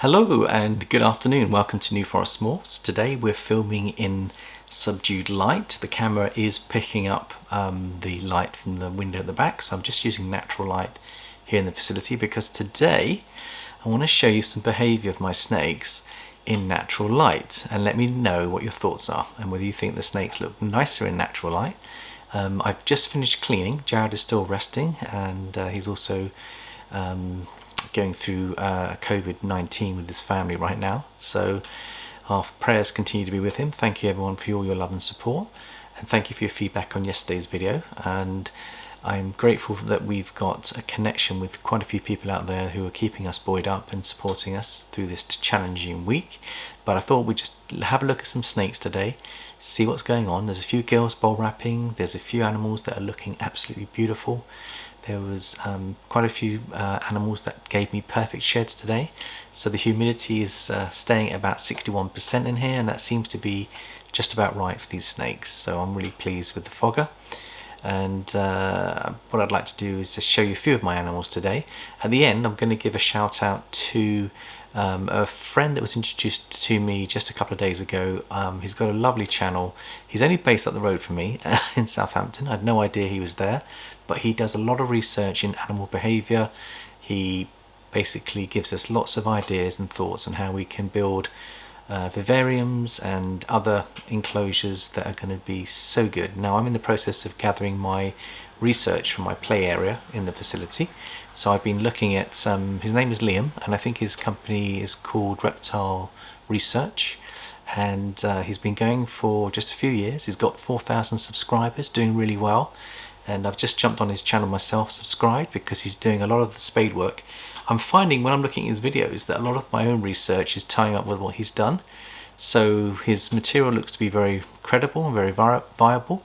Hello and good afternoon, welcome to New Forest Morphs. Today we're filming in subdued light. The camera is picking up the light from the window at the back, so I'm just using natural light here in the facility because today I want to show you some behaviour of my snakes in natural light, and let me know what your thoughts are and whether you think the snakes look nicer in natural light. I've just finished cleaning. Jared is still resting, and he's also going through COVID-19 with his family right now, so our prayers continue to be with him. Thank you everyone for all your love and support, and thank you for your feedback on yesterday's video. And I'm grateful that we've got a connection with quite a few people out there who are keeping us buoyed up and supporting us through this challenging week. But I thought we'd just have a look at some snakes today, see what's going on. There's a few girls bowl wrapping, there's a few animals that are looking absolutely beautiful. There was quite a few animals that gave me perfect sheds today. So the humidity is staying at about 61% in here, and that seems to be just about right for these snakes. So I'm really pleased with the fogger. And what I'd like to do is just show you a few of my animals today. At the end, I'm going to give a shout out to a friend that was introduced to me just a couple of days ago. He's got a lovely channel. He's only based up the road from me in Southampton. I had no idea he was there, but he does a lot of research in animal behaviour. He basically gives us lots of ideas and thoughts on how we can build vivariums and other enclosures that are going to be so good. Now I'm in the process of gathering my research from my play area in the facility, so I've been looking at his name is Liam, and I think his company is called Reptiles Research, and he's been going for just a few years. He's got 4,000 subscribers, doing really well, and I've just jumped on his channel myself, subscribed, because he's doing a lot of the spade work. I'm finding when I'm looking at his videos that a lot of my own research is tying up with what he's done, so his material looks to be very credible and very viable.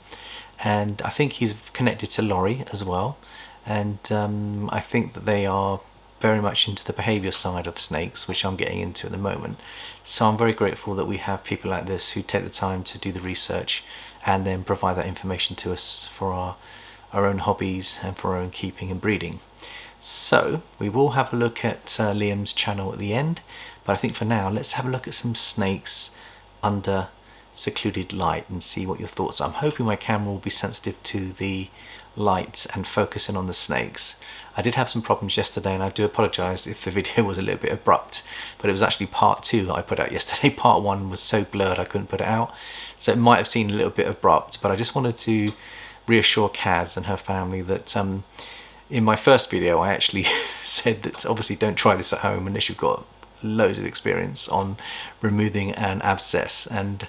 And I think he's connected to Laurie as well, and I think that they are very much into the behaviour side of snakes, which I'm getting into at the moment. So I'm very grateful that we have people like this who take the time to do the research and then provide that information to us for our own hobbies and for our own keeping and breeding. So we will have a look at Liam's channel at the end, but I think for now let's have a look at some snakes under secluded light and see what your thoughts are. I'm hoping my camera will be sensitive to the light and focusing on the snakes. I did have some problems yesterday, and I do apologise if the video was a little bit abrupt, but it was actually part 2 that I put out yesterday. Part 1 was so blurred I couldn't put it out, so it might have seemed a little bit abrupt, but I just wanted to reassure Kaz and her family that in my first video I actually said that obviously don't try this at home unless you've got loads of experience on removing an abscess, and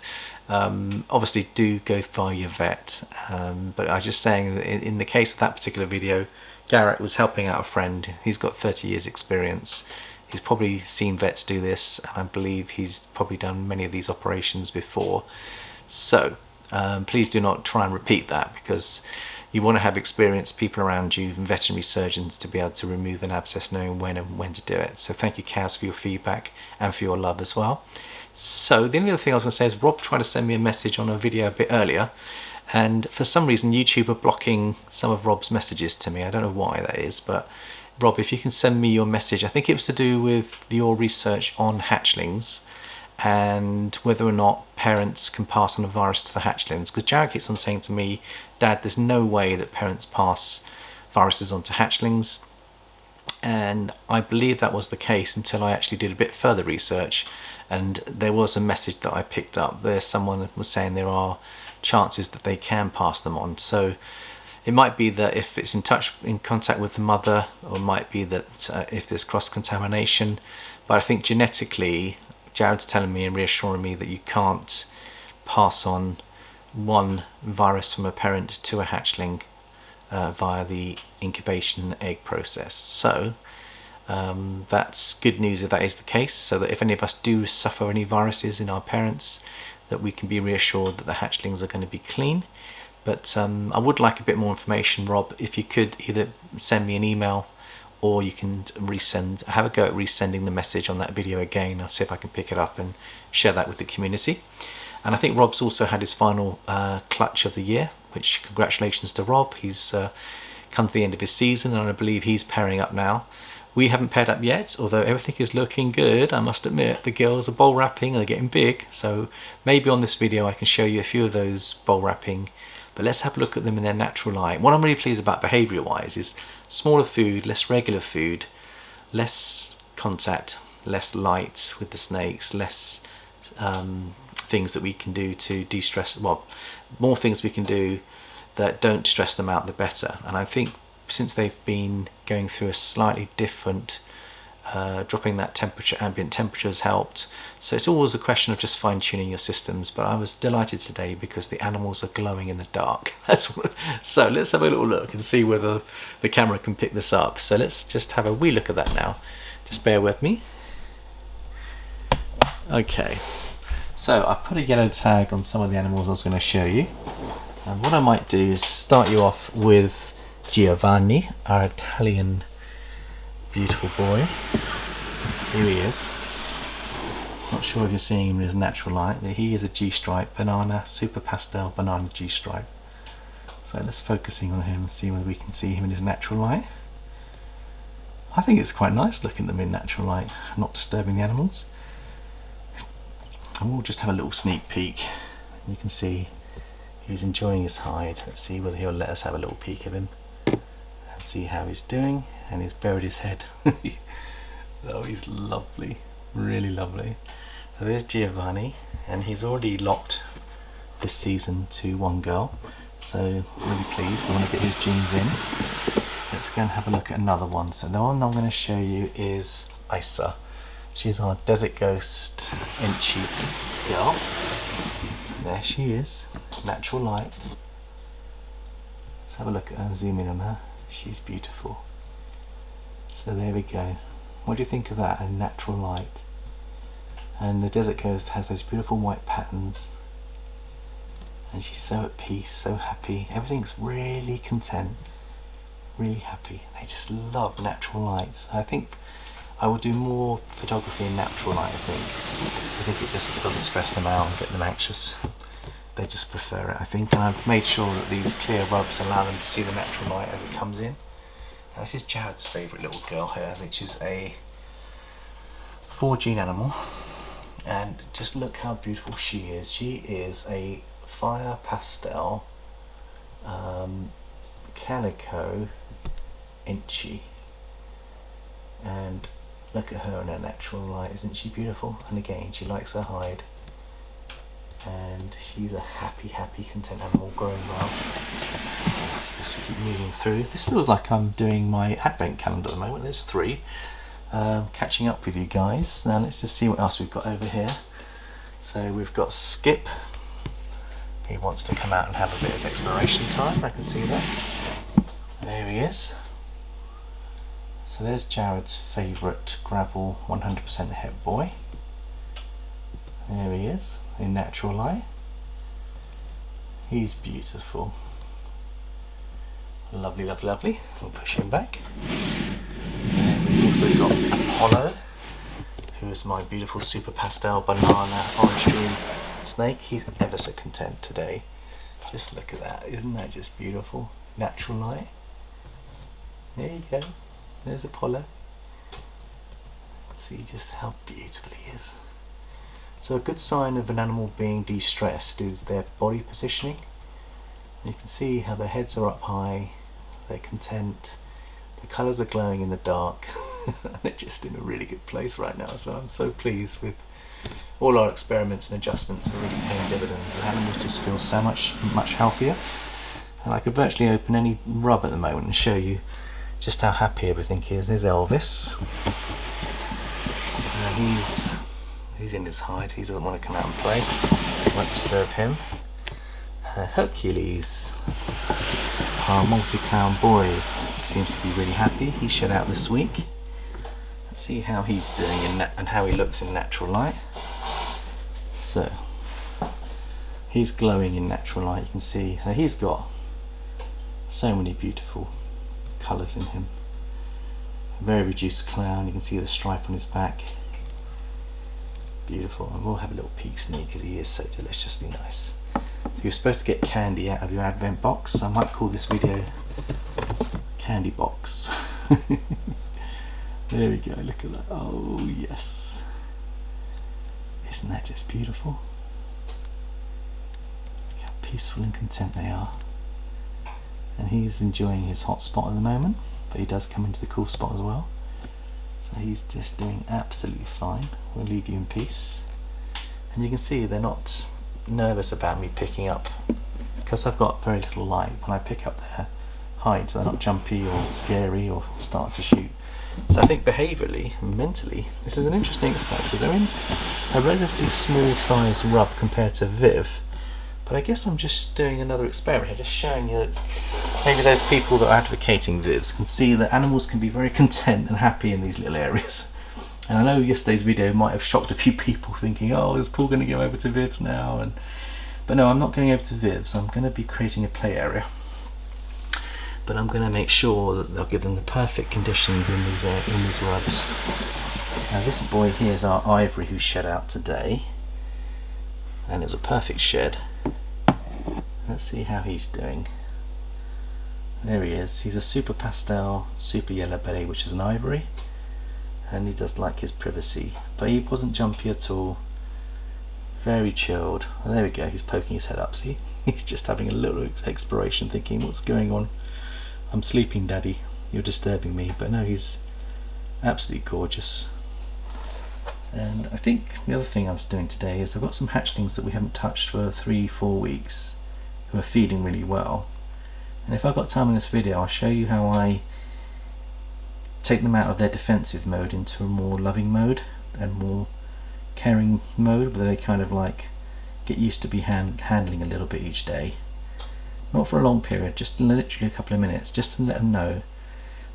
obviously do go by your vet, but I was just saying that in the case of that particular video, Garrett was helping out a friend. He's got 30 years experience, he's probably seen vets do this, and I believe he's probably done many of these operations before. So please do not try and repeat that, because you want to have experienced people around you and veterinary surgeons to be able to remove an abscess, knowing when and when to do it. So thank you, Kaz, for your feedback and for your love as well. So the only other thing I was going to say is Rob tried to send me a message on a video a bit earlier, and for some reason YouTube are blocking some of Rob's messages to me. I don't know why that is, but Rob, if you can send me your message. I think it was to do with your research on hatchlings and whether or not parents can pass on a virus to the hatchlings, because Jared keeps on saying to me, Dad, there's no way that parents pass viruses on to hatchlings. And I believe that was the case until I actually did a bit further research, and there was a message that I picked up. There's someone that was saying there are chances that they can pass them on. So it might be that if it's in contact with the mother, or it might be that if there's cross-contamination, but I think genetically Jared's telling me and reassuring me that you can't pass on one virus from a parent to a hatchling via the incubation egg process. So that's good news if that is the case, so that if any of us do suffer any viruses in our parents, that we can be reassured that the hatchlings are going to be clean. But I would like a bit more information, Rob. If you could either send me an email, or you can have a go at resending the message on that video again. I'll see if I can pick it up and share that with the community. And I think Rob's also had his final clutch of the year, which congratulations to Rob. He's come to the end of his season, and I believe he's pairing up now We haven't paired up yet, although everything is looking good. I must admit, the girls are bowl wrapping and they're getting big, so maybe on this video I can show you a few of those bowl wrapping, but let's have a look at them in their natural light. What I'm really pleased about behaviour wise is smaller food, less regular food, less contact, less light with the snakes, less things that we can do to de-stress, well, more things we can do that don't stress them out, the better. And I think since they've been going through a slightly different, dropping that temperature, ambient temperature has helped. So it's always a question of just fine-tuning your systems, but I was delighted today because the animals are glowing in the dark. So let's have a little look and see whether the camera can pick this up. So let's just have a wee look at that now. Just bear with me. Okay, so I've put a yellow tag on some of the animals I was going to show you. And what I might do is start you off with Giovanni, our Italian beautiful boy. Here he is. Not sure if you're seeing him in his natural light, but he is a G-stripe banana, super pastel banana G-stripe. So let's focusing on him and see whether we can see him in his natural light. I think it's quite nice looking at them in natural light, not disturbing the animals. And we'll just have a little sneak peek. You can see he's enjoying his hide. Let's see whether he'll let us have a little peek of him and see how he's doing. And he's buried his head. Oh, he's lovely, really lovely. So there's Giovanni, and he's already locked this season to one girl. So really pleased, we want to get his genes in. Let's go and have a look at another one. So the one I'm going to show you is Isa. She's our desert ghost Inchi girl. There she is, natural light. Let's have a look at her, zoom in on her. She's beautiful. So there we go. What do you think of that, a natural light? And the desert ghost has those beautiful white patterns. And she's so at peace, so happy. Everything's really content, really happy. They just love natural lights. I think I will do more photography in natural light, I think it just doesn't stress them out and get them anxious. They just prefer it, I think. And I've made sure that these clear rubs allow them to see the natural light as it comes in. Now, this is Jared's favourite little girl here, which is a 4-gene animal. And just look how beautiful she is. She is a fire pastel Calico Inchi. And look at her in her natural light, isn't she beautiful? And again, she likes her hide. And she's a happy, content animal, growing well. So let's just keep moving through. This feels like I'm doing my advent calendar at the moment. There's 3. Catching up with you guys. Now let's just see what else we've got over here. So we've got Skip. He wants to come out and have a bit of exploration time. I can see that. There he is. So there's Jared's favourite gravel 100% het boy. There he is, in natural light. He's beautiful. Lovely, lovely, lovely. We'll push him back. And we've also got Apollo, who is my beautiful super pastel banana orange dream snake. He's ever so content today. Just look at that, isn't that just beautiful? Natural light. There you go. There's Apollo. See just how beautiful he is. So a good sign of an animal being de-stressed is their body positioning. You can see how their heads are up high, they're content, the colours are glowing in the dark. They're just in a really good place right now, so I'm so pleased with all our experiments and adjustments are really paying dividends. The animals just feel so much healthier. And I could virtually open any rub at the moment and show you just how happy everything is. There's Elvis. So he's in his hide, he doesn't want to come out and play. Won't disturb him. Hercules, our multi-clown boy, seems to be really happy. He shed out this week. Let's see how he's doing and how he looks in natural light. So he's glowing in natural light, you can see. So he's got so many beautiful colours in him. A very reduced clown, you can see the stripe on his back. Beautiful, and we'll have a little peek sneak because he is so deliciously nice. So you're supposed to get candy out of your advent box, so I might call this video Candy Box. There we go, look at that. Oh yes. Isn't that just beautiful? Look how peaceful and content they are. And he's enjoying his hot spot at the moment, but he does come into the cool spot as well. So he's just doing absolutely fine. We'll leave you in peace. And you can see they're not nervous about me picking up, because I've got very little light. When I pick up their hides, they're not jumpy or scary or start to shoot. So I think behaviourally and mentally this is an interesting exercise, because they're in a relatively small size rub compared to Viv. But I guess I'm just doing another experiment here, just showing you that maybe those people that are advocating Vivs can see that animals can be very content and happy in these little areas. And I know yesterday's video might have shocked a few people thinking, oh, is Paul going to go over to Vivs now? But no, I'm not going over to Vivs. I'm going to be creating a play area. But I'm going to make sure that they'll give them the perfect conditions in these rubs. Now this boy here is our Ivory, who shed out today. And it was a perfect shed. Let's see how he's doing. There he is. He's a super pastel, super yellow belly, which is an Ivory. And he does like his privacy. But he wasn't jumpy at all. Very chilled. Oh, there we go, he's poking his head up, see? He's just having a little exploration, thinking, what's going on? I'm sleeping, Daddy. You're disturbing me. But no, he's absolutely gorgeous. And I think the other thing I was doing today is I've got some hatchlings that we haven't touched for 3-4 weeks who are feeding really well. And if I've got time in this video, I'll show you how I take them out of their defensive mode into a more loving mode and more caring mode, where they kind of like get used to be handling a little bit each day. Not for a long period, just literally a couple of minutes, just to let them know.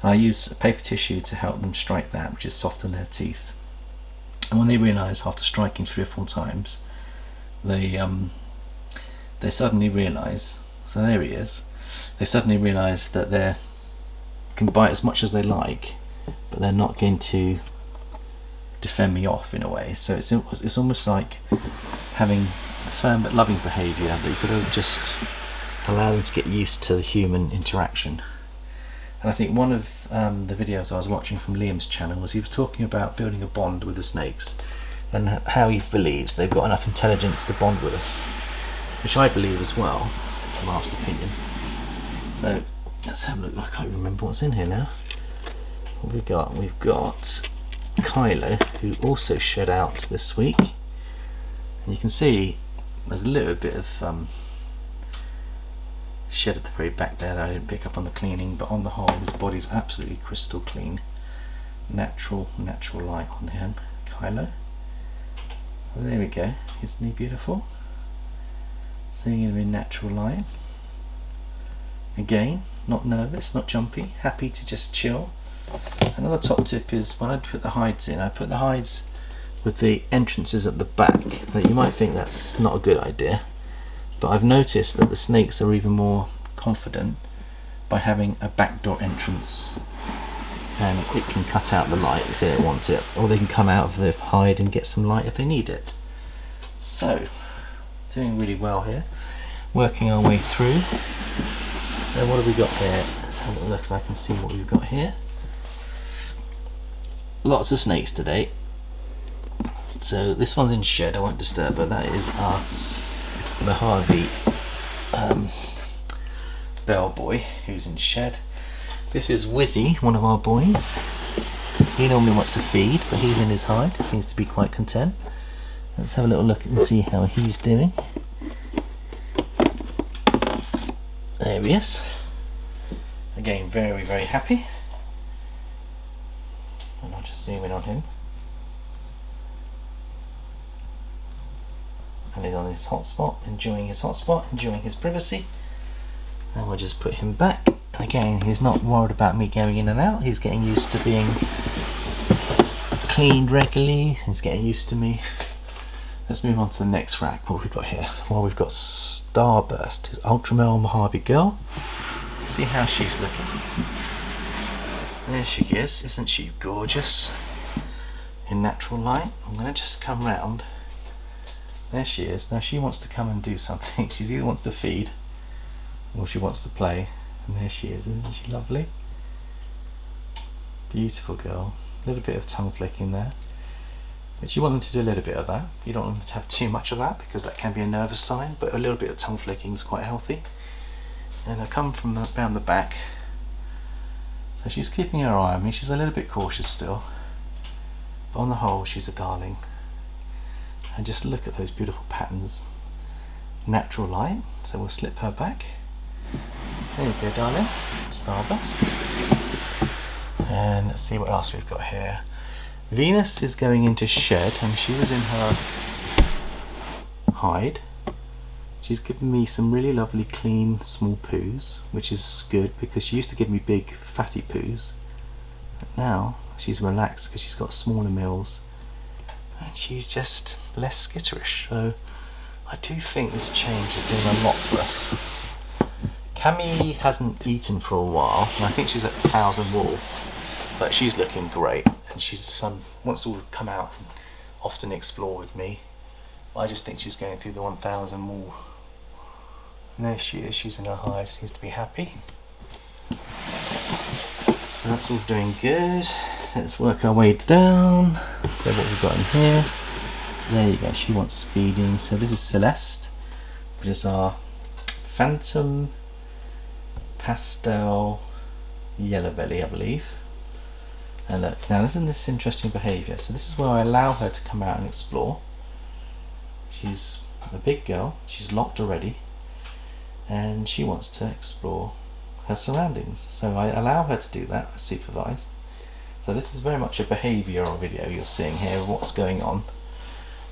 And I use paper tissue to help them strike that, which is soften their teeth. And when they realise after striking 3 or 4 times, they suddenly realise, so there he is, they suddenly realise that they can bite as much as they like, but they're not going to defend me off in a way. So it's almost like having firm but loving behaviour that you could have just allow them to get used to the human interaction. And I think one of the videos I was watching from Liam's channel was he was talking about building a bond with the snakes and how he believes they've got enough intelligence to bond with us, which I believe as well, last opinion. So let's have a look. I can't remember what's in here now. What we've got Kylo, who also shed out this week, and you can see there's a little bit of shed at the very back there that I didn't pick up on the cleaning, but on the whole his body's absolutely crystal clean. Natural light on him, Kylo. Well, there we go, isn't he beautiful? Seeing him in natural light. Again, not nervous, not jumpy, happy to just chill. Another top tip is when I put the hides in, I put the hides with the entrances at the back. Now, you might think that's not a good idea, but I've noticed that the snakes are even more confident by having a backdoor entrance, and it can cut out the light if they don't want it, or they can come out of the hide and get some light if they need it. So, doing really well here, working our way through. Now what have we got here? Let's have a look if I can see what we've got here. Lots of snakes today. So this one's in shed, I won't disturb her. That is us, the Harvey bellboy, who's in shed. This is Wizzy, one of our boys. He normally wants to feed, but he's in his hide, seems to be quite content. Let's have a little look and see how he's doing. There he is. Again, very, very happy. And I'll just zoom in on him. And he's on his hotspot, enjoying his hotspot, enjoying his privacy. And we'll just put him back. And again, he's not worried about me going in and out. He's getting used to being cleaned regularly. He's getting used to me. Let's move on to the next rack. What have we got here? Well, we've got Starburst, his Ultramel Mojave girl. See how she's looking. There she is. Isn't she gorgeous? In natural light. I'm going to just come round. There she is. Now she wants to come and do something. She either wants to feed or she wants to play. And there she is. Isn't she lovely? Beautiful girl. A little bit of tongue flicking there. But you want them to do a little bit of that. You don't want them to have too much of that because that can be a nervous sign, but a little bit of tongue flicking is quite healthy. And I come from around the back. So she's keeping her eye on me. She's a little bit cautious still. But on the whole, she's a darling. And just look at those beautiful patterns. Natural light. So we'll slip her back. There you go, darling. Starburst. And let's see what else we've got here. Venus is going into shed, and she was in her hide. She's given me some really lovely clean small poos, which is good because she used to give me big fatty poos. But now she's relaxed because she's got smaller meals and she's just less skitterish. So I do think this change is doing a lot for us. Cammy hasn't eaten for a while, and I think she's at 1,000 wool, but she's looking great, and she's wants to come out and often explore with me. I just think she's going through the 1,000 wool. And there she is, she's in her hide, seems to be happy. So that's all doing good. Let's work our way down. So what we've got in here, there you go, she wants feeding. So this is Celeste, which is our phantom pastel yellow belly, I believe. And look, now isn't this interesting behaviour? So this is where I allow her to come out and explore. She's a big girl, she's locked already, and she wants to explore her surroundings. So I allow her to do that, supervised. So this is very much a behavioural video you're seeing here of what's going on.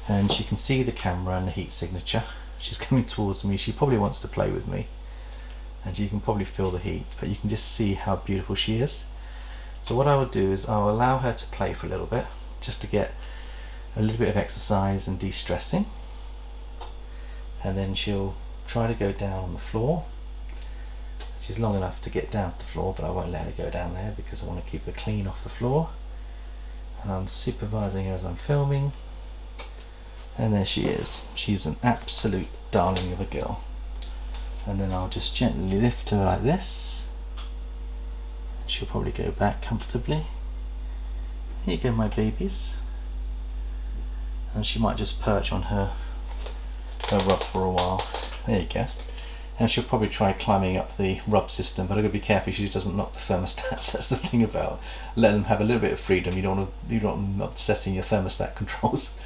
And she can see the camera and the heat signature. She's coming towards me, she probably wants to play with me. And you can probably feel the heat, but you can just see how beautiful she is. So what I will do is I'll allow her to play for a little bit, just to get a little bit of exercise and de-stressing. And then she'll try to go down on the floor. She's long enough to get down to the floor, but I won't let her go down there because I want to keep her clean off the floor. And I'm supervising her as I'm filming. And there she is. She's an absolute darling of a girl. And then I'll just gently lift her like this. She'll probably go back comfortably. Here you go, my babies. And she might just perch on her rub for a while. There you go. And she'll probably try climbing up the rub system, but I've got to be careful she doesn't knock the thermostats. That's the thing about letting them have a little bit of freedom. You don't want them upsetting your thermostat controls.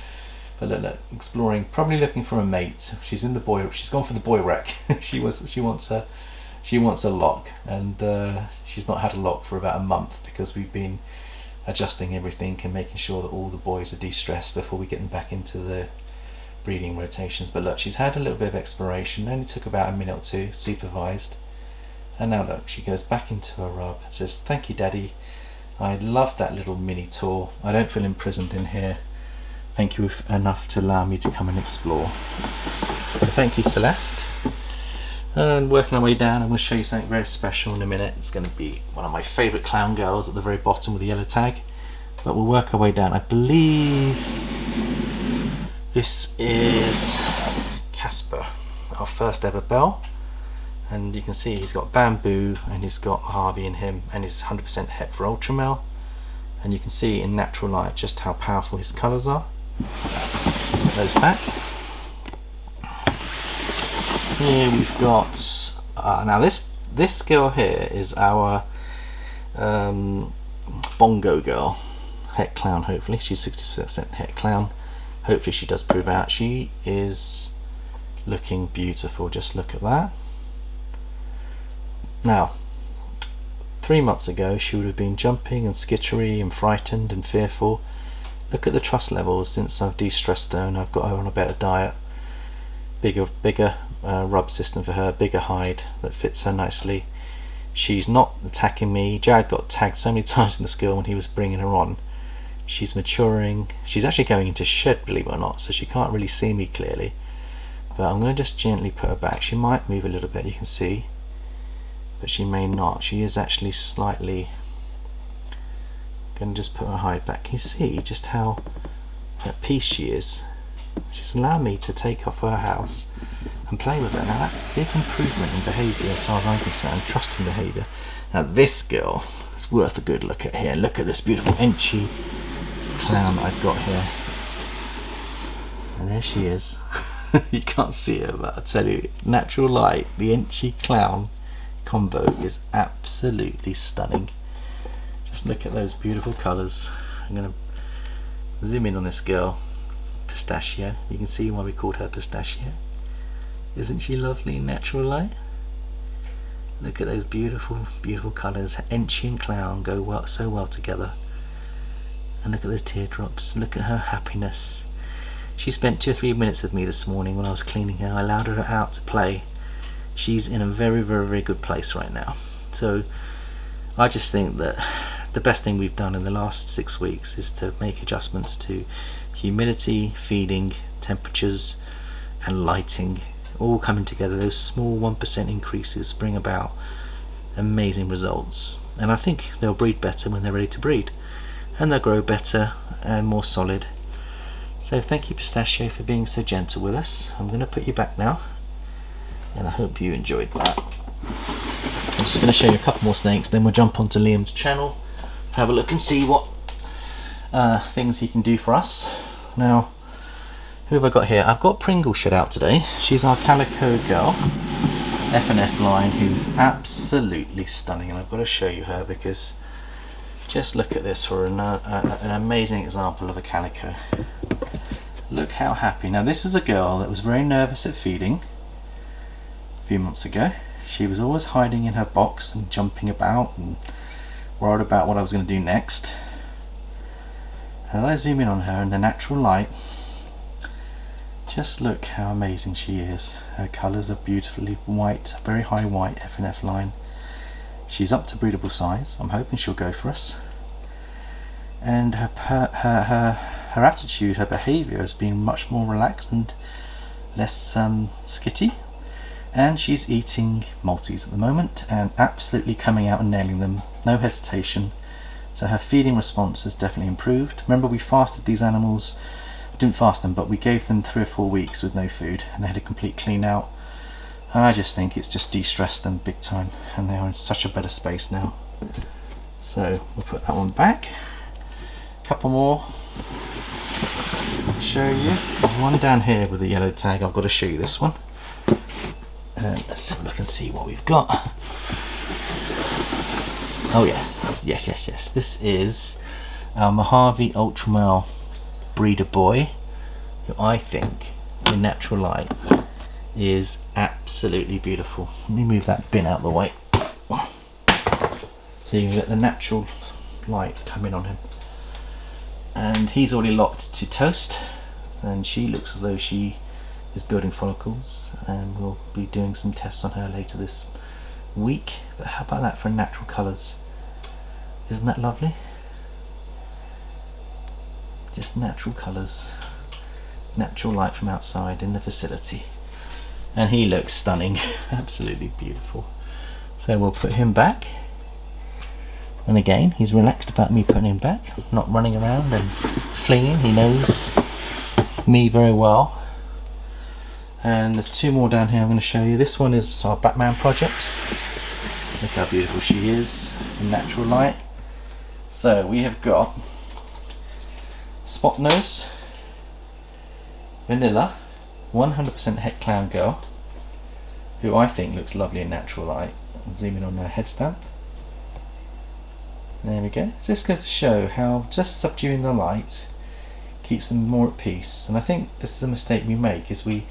But look, exploring, probably looking for a mate. She's in the boy. She's gone for the boy rack. she wants a lock, and she's not had a lock for about a month because we've been adjusting everything and making sure that all the boys are de-stressed before we get them back into the breeding rotations. But look, she's had a little bit of exploration. It only took about a minute or two, supervised. And now look, she goes back into her rub and says, "Thank you, Daddy. I love that little mini tour. I don't feel imprisoned in here. Thank you enough to allow me to come and explore." So thank you, Celeste. And working our way down, I'm going to show you something very special in a minute. It's going to be one of my favourite clown girls at the very bottom with the yellow tag. But we'll work our way down. I believe this is Casper, our first ever bell. And you can see he's got bamboo and he's got Harvey in him, and he's 100% het for ultramel. And you can see in natural light just how powerful his colours are. Put those back. Here we've got now this girl here is our Bongo girl, het clown. Hopefully she's 60% het clown. Hopefully she does prove out. She is looking beautiful. Just look at that. Now 3 months ago she would have been jumping and skittery and frightened and fearful. Look at the trust levels since I've de-stressed her and I've got her on a better diet. Bigger rub system for her, bigger hide that fits her nicely. She's not attacking me. Jared got tagged so many times in the school when he was bringing her on. She's maturing. She's actually going into shed, believe it or not, so she can't really see me clearly. But I'm going to just gently put her back. She might move a little bit, you can see, but she may not. She is actually slightly. Going to just put her hide back. Can you see just how at peace she is? She's allowed me to take off her house and play with her. Now that's a big improvement in behaviour as far as I'm concerned, trusting behaviour. Now this girl is worth a good look at here. Look at this beautiful Inchi clown I've got here. And there she is. You can't see her, but I tell you, natural light, the Inchi clown combo is absolutely stunning. Just look at those beautiful colours. I'm going to zoom in on this girl, Pistachio. You can see why we called her Pistachio. Isn't she lovely in natural light? Look at those beautiful, beautiful colours. Inchi and clown go so well together. And look at those teardrops. Look at her happiness. She spent 2 or 3 minutes with me this morning when I was cleaning her. I allowed her out to play. She's in a very, very, very good place right now. So I just think that the best thing we've done in the last 6 weeks is to make adjustments to humidity, feeding, temperatures and lighting, all coming together. Those small 1% increases bring about amazing results, and I think they'll breed better when they're ready to breed, and they'll grow better and more solid. So thank you, Pistachio, for being so gentle with us. I'm going to put you back now, and I hope you enjoyed that. I'm just going to show you a couple more snakes, then we'll jump onto Liam's channel, have a look and see what things he can do for us. Now, who have I got here? I've got Pringle shed out today. She's our Calico girl, F&F line, who's absolutely stunning, and I've got to show you her because just look at this for an amazing example of a Calico. Look how happy. Now this is a girl that was very nervous at feeding a few months ago. She was always hiding in her box and jumping about and worried about what I was going to do next. As I zoom in on her in the natural light, just look how amazing she is. Her colours are beautifully white, very high white F&F line. She's up to breedable size. I'm hoping she'll go for us. And her attitude, her behaviour has been much more relaxed and less skitty. And she's eating Maltese at the moment and absolutely coming out and nailing them, no hesitation. So her feeding response has definitely improved. Remember, we fasted these animals, didn't fast them, but we gave them 3 or 4 weeks with no food and they had a complete clean out. I just think it's just de-stressed them big time, and they are in such a better space now. So we'll put that one back. A couple more to show you. There's one down here with a yellow tag. I've got to show you this one. And let's have a look and see what we've got. Oh yes. This is our Mojave Ultra Male breeder boy, who I think in natural light is absolutely beautiful. Let me move that bin out of the way so you can get the natural light coming on him. And he's already locked to toast, and she looks as though she is building follicles, and we'll be doing some tests on her later this week. But how about that for natural colours? Isn't that lovely? Just natural colours, natural light from outside in the facility. And he looks stunning, absolutely beautiful. So we'll put him back. And again, he's relaxed about me putting him back, not running around and fleeing. He knows me very well. And there's 2 more down here I'm going to show you. This one is our Batman project. Look how beautiful she is in natural light. So we have got Spot Nose, Vanilla, 100% het clown girl, who I think looks lovely in natural light. I'll zoom in on her head stamp. There we go. So this goes to show how just subduing the light keeps them more at peace. And I think this is a mistake we make, is we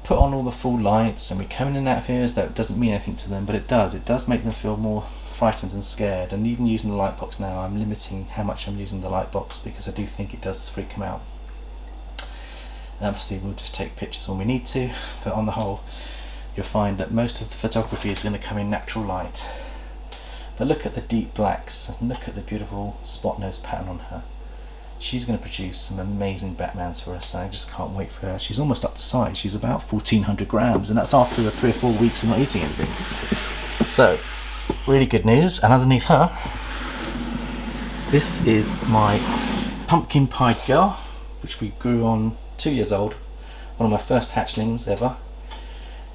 put on all the full lights and we come in and out of here as though it doesn't mean anything to them, but it does. It does make them feel more frightened and scared. And even using the light box now, I'm limiting how much I'm using the light box because I do think it does freak them out. Obviously we'll just take pictures when we need to, but on the whole you'll find that most of the photography is going to come in natural light. But look at the deep blacks and look at the beautiful spot nose pattern on her. She's going to produce some amazing Batmans for us. I just can't wait for her. She's almost up to size. She's about 1400 grams, and that's after the 3 or 4 weeks of not eating anything. So really good news. And underneath her, this is my pumpkin pie girl, which we grew on 2 years old, one of my first hatchlings ever.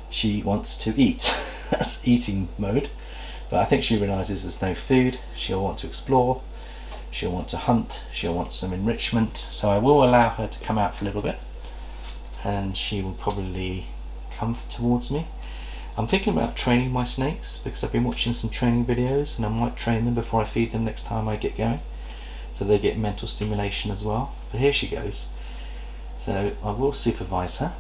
She wants to eat. That's eating mode. But I think she realises there's no food, she'll want to explore, she'll want to hunt, she'll want some enrichment. So I will allow her to come out for a little bit, and she will probably come towards me. I'm thinking about training my snakes because I've been watching some training videos, and I might train them before I feed them next time I get going, so they get mental stimulation as well. But here she goes. So I will supervise her,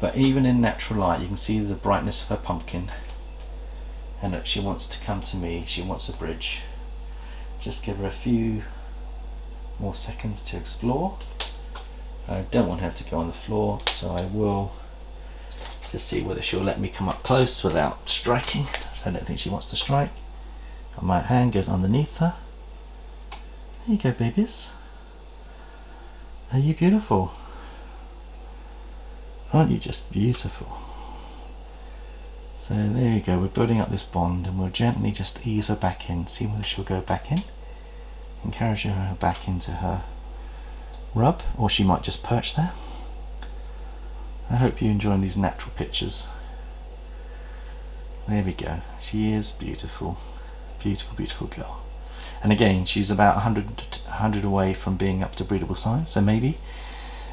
but even in natural light you can see the brightness of her pumpkin, and look, she wants to come to me, she wants a bridge. Just give her a few more seconds to explore. I don't want her to go on the floor, so I will just see whether she'll let me come up close without striking. I don't think she wants to strike. My hand goes underneath her. There you go, babies. Are you beautiful? Aren't you just beautiful? So there you go, we're building up this bond, and we'll gently just ease her back in, see whether she'll go back in. Encourage her back into her rub, or she might just perch there. I hope you're enjoying these natural pictures. There we go, she is beautiful. Beautiful, beautiful girl. And again, she's about 100 away from being up to breedable size, so maybe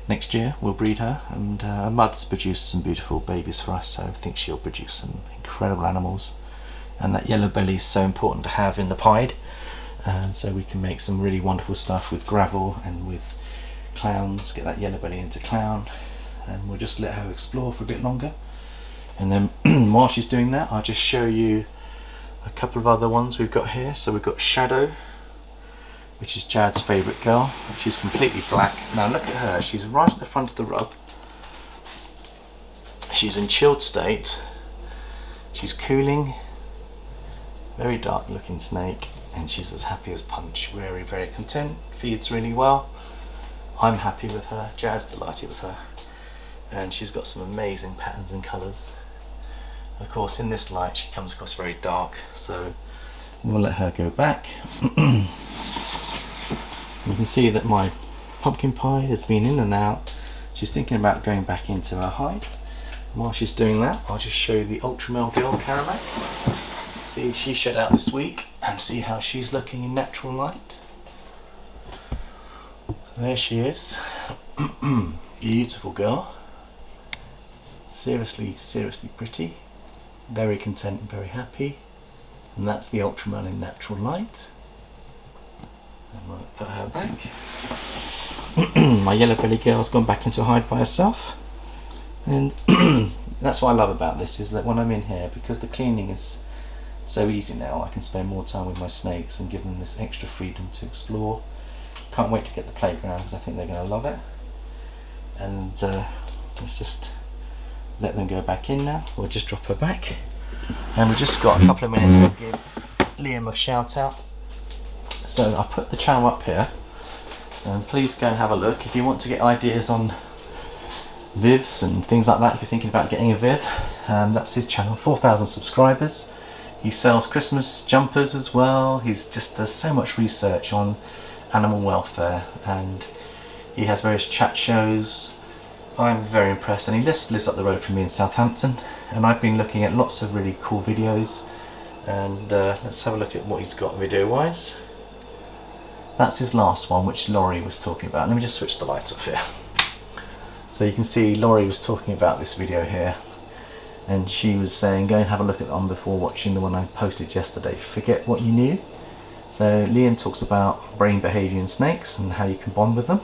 next year we'll breed her, and her mother's produced some beautiful babies for us, so I think she'll produce some incredible animals. And that yellow belly is so important to have in the pied, and so we can make some really wonderful stuff with gravel and with clowns, get that yellow belly into clown, and we'll just let her explore for a bit longer. And then while she's doing that, I'll just show you a couple of other ones we've got here. So we've got Shadow, which is Jad's favourite girl. She's completely black. Now look at her, she's right at the front of the rub. She's in chilled state. She's cooling. Very dark looking snake, and she's as happy as punch. Very, very content, feeds really well. I'm happy with her, Jad's delighted with her. And she's got some amazing patterns and colours. Of course, in this light she comes across very dark, so we'll let her go back. You can see that my pumpkin pie has been in and out. She's thinking about going back into her hide. And while she's doing that, I'll just show you the ultra male girl, Caramel. See, she shed out this week, and see how she's looking in natural light. There she is. Beautiful girl. Seriously, seriously pretty. Very content and very happy. And that's the ultra male in natural light. I might put her back. My yellow belly girl's gone back into hide by herself, and that's what I love about this, is that when I'm in here, because the cleaning is so easy now, I can spend more time with my snakes and give them this extra freedom to explore. Can't wait to get the playground because I think they're going to love it. And let's just let them go back in now. We'll just drop her back, and we've just got a couple of minutes to give Liam a shout out. So I put the channel up here, and please go and have a look if you want to get ideas on Vivs and things like that. If you're thinking about getting a Viv, that's his channel. 4,000 subscribers. He sells Christmas jumpers as well. He's just does so much research on animal welfare, and he has various chat shows. I'm very impressed, and he just lives up the road from me in Southampton, and I've been looking at lots of really cool videos, and let's have a look at what he's got video wise. That's his last one, which Laurie was talking about. Let me just switch the light off here. So you can see Laurie was talking about this video here, and she was saying go and have a look at that one before watching the one I posted yesterday, Forget What You Knew. So Liam talks about brain behaviour in snakes and how you can bond with them.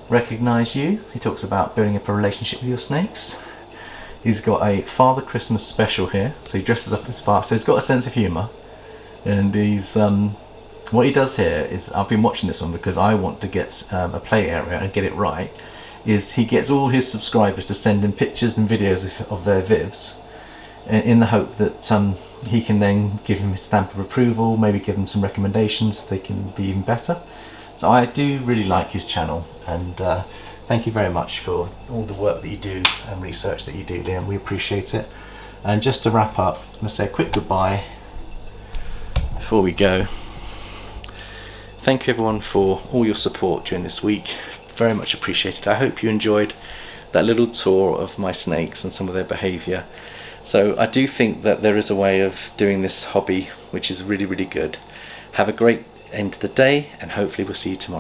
Recognize You, he talks about building up a relationship with your snakes. He's got a Father Christmas special here, so he dresses up as father, so he's got a sense of humour, and he's what he does here is, I've been watching this one because I want to get a play area and get it right, is he gets all his subscribers to send him pictures and videos of their Vivs, in the hope that he can then give him his stamp of approval, maybe give them some recommendations so they can be even better. So I do really like his channel, and thank you very much for all the work that you do and research that you do, Liam. We appreciate it. And just to wrap up, I'm going to say a quick goodbye before we go. Thank you everyone for all your support during this week. Very much appreciated. I hope you enjoyed that little tour of my snakes and some of their behaviour. So I do think that there is a way of doing this hobby which is really, really good. Have a great end to the day, and hopefully we'll see you tomorrow.